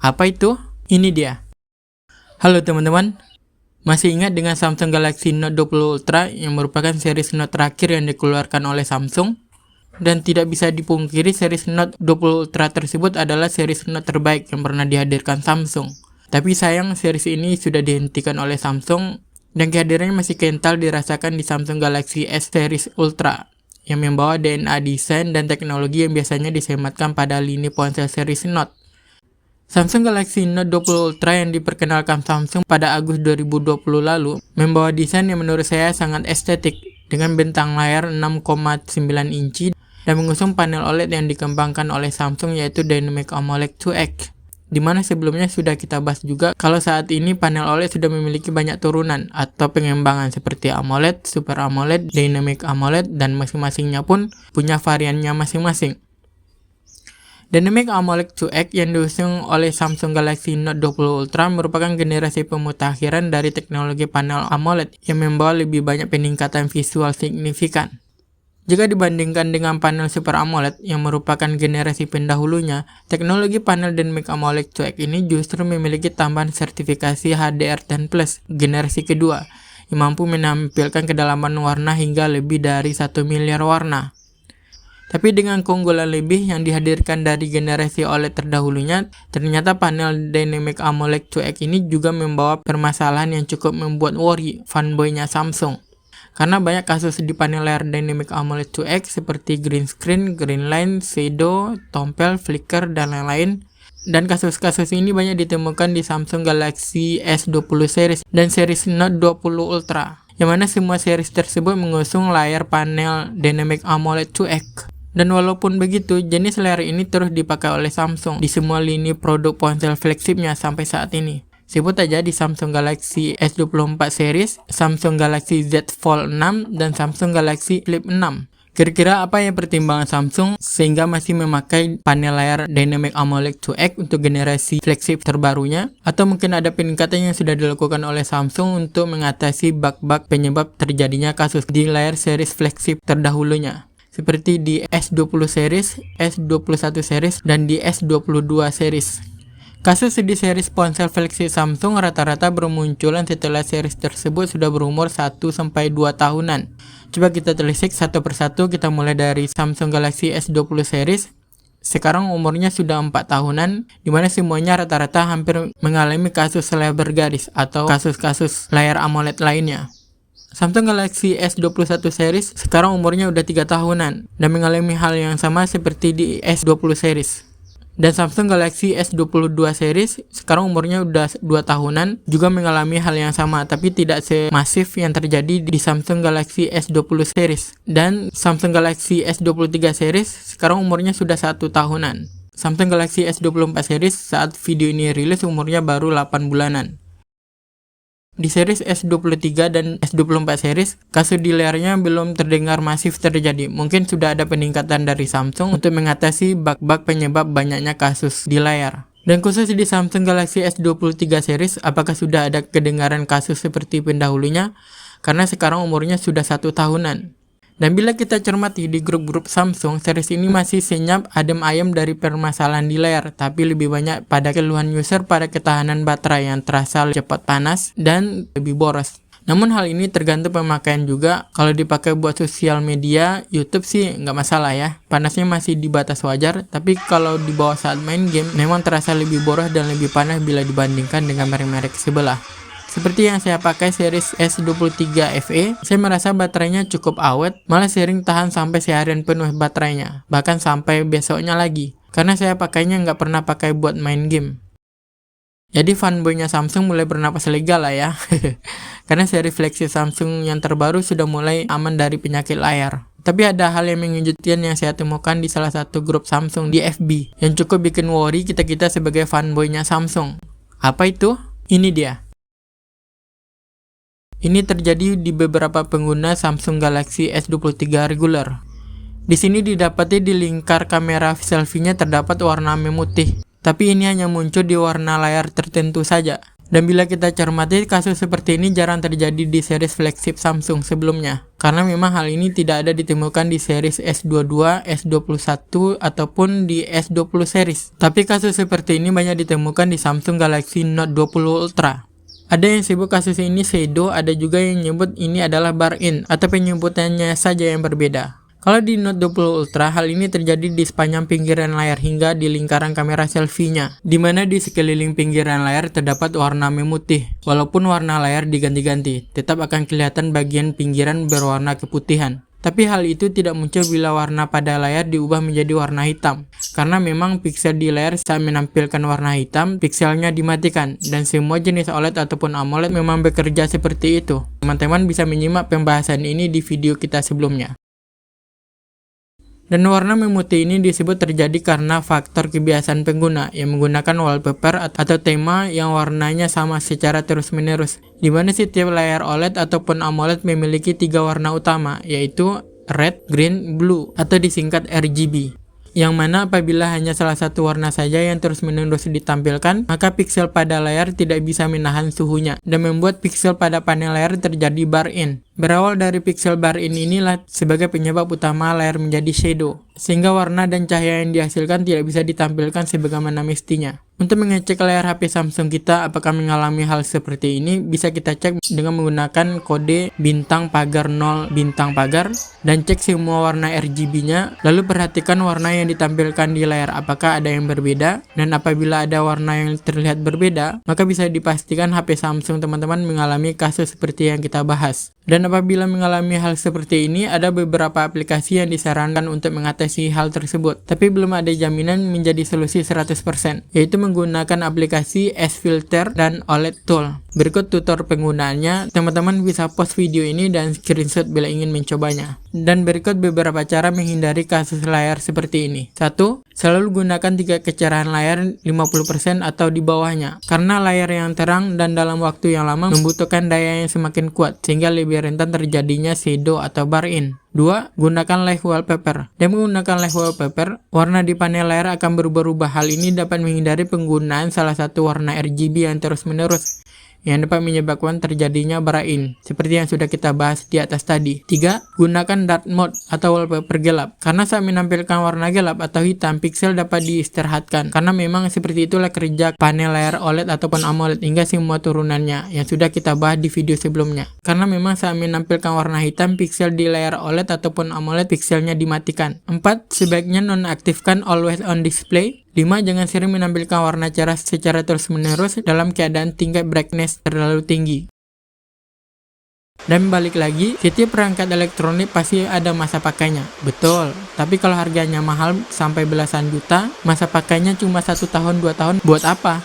Apa itu? Ini dia. Halo teman-teman, masih ingat dengan Samsung Galaxy Note 20 Ultra yang merupakan series Note terakhir yang dikeluarkan oleh Samsung? Dan tidak bisa dipungkiri series Note 20 Ultra tersebut adalah series Note terbaik yang pernah dihadirkan Samsung. Tapi sayang series ini sudah dihentikan oleh Samsung dan kehadirannya masih kental dirasakan di Samsung Galaxy S Series Ultra yang membawa DNA desain dan teknologi yang biasanya disematkan pada lini ponsel series Note. Samsung Galaxy Note 20 Ultra yang diperkenalkan Samsung pada Agustus 2020 lalu membawa desain yang menurut saya sangat estetik dengan bentang layar 6,9 inci dan mengusung panel OLED yang dikembangkan oleh Samsung yaitu Dynamic AMOLED 2X. Dimana sebelumnya sudah kita bahas juga kalau saat ini panel OLED sudah memiliki banyak turunan atau pengembangan seperti AMOLED, Super AMOLED, Dynamic AMOLED dan masing-masingnya pun punya variannya masing-masing. Dynamic AMOLED 2X yang diusung oleh Samsung Galaxy Note 20 Ultra merupakan generasi pemutakhiran dari teknologi panel AMOLED yang membawa lebih banyak peningkatan visual signifikan. Jika dibandingkan dengan panel Super AMOLED yang merupakan generasi pendahulunya, teknologi panel Dynamic AMOLED 2X ini justru memiliki tambahan sertifikasi HDR10+ generasi kedua yang mampu menampilkan kedalaman warna hingga lebih dari 1 miliar warna. Tapi dengan keunggulan lebih yang dihadirkan dari generasi OLED terdahulunya, ternyata panel Dynamic AMOLED 2X ini juga membawa permasalahan yang cukup membuat worry fanboynya Samsung. Karena banyak kasus di panel layar Dynamic AMOLED 2X seperti green screen, green line, shadow, tompel, flicker, dan lain-lain. Dan kasus-kasus ini banyak ditemukan di Samsung Galaxy S20 series dan series Note 20 Ultra, yang mana semua series tersebut mengusung layar panel Dynamic AMOLED 2X. Dan walaupun begitu, jenis layar ini terus dipakai oleh Samsung di semua lini produk ponsel flagshipnya sampai saat ini. Sebut aja di Samsung Galaxy S24 series, Samsung Galaxy Z Fold 6, dan Samsung Galaxy Flip 6. Kira-kira apa yang pertimbangan Samsung sehingga masih memakai panel layar Dynamic AMOLED 2X untuk generasi flagship terbarunya? Atau mungkin ada peningkatan yang sudah dilakukan oleh Samsung untuk mengatasi bug-bug penyebab terjadinya kasus di layar series flagship terdahulunya? Seperti di S20 series, S21 series, dan di S22 series. Kasus di series ponsel flagship Samsung rata-rata bermunculan setelah series tersebut sudah berumur 1-2 tahunan. Coba kita telisik satu persatu, kita mulai dari Samsung Galaxy S20 series. Sekarang umurnya sudah 4 tahunan, dimana semuanya rata-rata hampir mengalami kasus layar bergaris atau kasus-kasus layar AMOLED lainnya. Samsung Galaxy S21 series sekarang umurnya udah 3 tahunan dan mengalami hal yang sama seperti di S20 series. Dan Samsung Galaxy S22 series sekarang umurnya udah 2 tahunan juga mengalami hal yang sama tapi tidak semasif yang terjadi di Samsung Galaxy S20 series. Dan Samsung Galaxy S23 series sekarang umurnya sudah 1 tahunan. Samsung Galaxy S24 series saat video ini rilis umurnya baru 8 bulanan. Di series S23 dan S24 series, kasus di layarnya belum terdengar masif terjadi. Mungkin sudah ada peningkatan dari Samsung untuk mengatasi bug-bug penyebab banyaknya kasus di layar. Dan khusus di Samsung Galaxy S23 series, apakah sudah ada kedengaran kasus seperti pendahulunya? Karena sekarang umurnya sudah 1 tahunan. Dan bila kita cermati di grup-grup Samsung, series ini masih senyap adem ayem dari permasalahan di layar, tapi lebih banyak pada keluhan user pada ketahanan baterai yang terasa cepat panas dan lebih boros. Namun hal ini tergantung pemakaian juga. Kalau dipakai buat sosial media, YouTube sih nggak masalah ya. Panasnya masih di batas wajar, tapi kalau dibawa saat main game, memang terasa lebih boros dan lebih panas bila dibandingkan dengan merek-merek sebelah. Seperti yang saya pakai series S23 FE, saya merasa baterainya cukup awet, malah sering tahan sampai seharian penuh baterainya, bahkan sampai besoknya lagi, karena saya pakainya nggak pernah pakai buat main game. Jadi fanboynya Samsung mulai bernapas lega lah ya, karena seri flagship Samsung yang terbaru sudah mulai aman dari penyakit layar. Tapi ada hal yang mengejutkan yang saya temukan di salah satu grup Samsung di FB, yang cukup bikin worry kita-kita sebagai fanboynya Samsung. Apa itu? Ini dia. Ini terjadi di beberapa pengguna Samsung Galaxy S23 regular. Di sini didapati di lingkar kamera selfie-nya terdapat warna memutih, tapi ini hanya muncul di warna layar tertentu saja. Dan bila kita cermati, kasus seperti ini jarang terjadi di series flagship Samsung sebelumnya. Karena memang hal ini tidak ada ditemukan di series S22, S21, ataupun di S20 series. Tapi kasus seperti ini banyak ditemukan di Samsung Galaxy Note 20 Ultra. Ada yang sebut kasus ini shadow, ada juga yang nyebut ini adalah bar-in, atau penyebutannya saja yang berbeda. Kalau di Note 20 Ultra, hal ini terjadi di sepanjang pinggiran layar hingga di lingkaran kamera selfie-nya, di mana di sekeliling pinggiran layar terdapat warna memutih. Walaupun warna layar diganti-ganti, tetap akan kelihatan bagian pinggiran berwarna keputihan. Tapi hal itu tidak muncul bila warna pada layar diubah menjadi warna hitam. Karena memang piksel di layar saat menampilkan warna hitam, pikselnya dimatikan. Dan semua jenis OLED ataupun AMOLED memang bekerja seperti itu. Teman-teman bisa menyimak pembahasan ini di video kita sebelumnya. Dan warna memutih ini disebut terjadi karena faktor kebiasaan pengguna yang menggunakan wallpaper atau tema yang warnanya sama secara terus-menerus. Di mana setiap layar OLED ataupun AMOLED memiliki 3 warna utama, yaitu red, green, blue atau disingkat RGB. Yang mana apabila hanya salah satu warna saja yang terus-menerus ditampilkan, maka piksel pada layar tidak bisa menahan suhunya dan membuat piksel pada panel layar terjadi bar-in. Berawal dari piksel bar-in inilah sebagai penyebab utama layar menjadi shadow, sehingga warna dan cahaya yang dihasilkan tidak bisa ditampilkan sebagaimana mestinya. Untuk mengecek layar HP Samsung kita apakah mengalami hal seperti ini, bisa kita cek dengan menggunakan kode bintang pagar 0 bintang pagar dan cek semua warna RGB-nya, lalu perhatikan warna yang ditampilkan di layar apakah ada yang berbeda, dan apabila ada warna yang terlihat berbeda, maka bisa dipastikan HP Samsung teman-teman mengalami kasus seperti yang kita bahas. Dan apabila mengalami hal seperti ini, ada beberapa aplikasi yang disarankan untuk mengatasi hal tersebut, tapi belum ada jaminan menjadi solusi 100%, yaitu menggunakan aplikasi S-Filter dan OLED Tool. Berikut tutor penggunaannya, teman-teman bisa post video ini dan screenshot bila ingin mencobanya. Dan berikut beberapa cara menghindari kasus layar seperti ini. 1. Selalu gunakan tingkat kecerahan layar 50% atau di bawahnya, karena layar yang terang dan dalam waktu yang lama membutuhkan daya yang semakin kuat, sehingga lebih rentan terjadinya shadow atau bar-in. 2. Gunakan live wallpaper. Dengan menggunakan live wallpaper, warna di panel layar akan berubah-ubah. Hal ini dapat menghindari penggunaan salah satu warna RGB yang terus-menerus, yang dapat menyebabkan terjadinya bar-in, seperti yang sudah kita bahas di atas tadi. 3. Gunakan dark mode atau wallpaper gelap, karena saat menampilkan warna gelap atau hitam, piksel dapat diistirahatkan, karena memang seperti itulah kerja panel layar OLED ataupun AMOLED hingga semua turunannya, yang sudah kita bahas di video sebelumnya. Karena memang saat menampilkan warna hitam, piksel di layar OLED ataupun AMOLED pikselnya dimatikan. 4. Sebaiknya nonaktifkan always on display. 5. Jangan sering menampilkan warna cerah secara terus-menerus dalam keadaan tingkat brightness terlalu tinggi. Dan balik lagi, setiap perangkat elektronik pasti ada masa pakainya. Betul, tapi kalau harganya mahal sampai belasan juta, masa pakainya cuma 1 tahun 2 tahun, buat apa?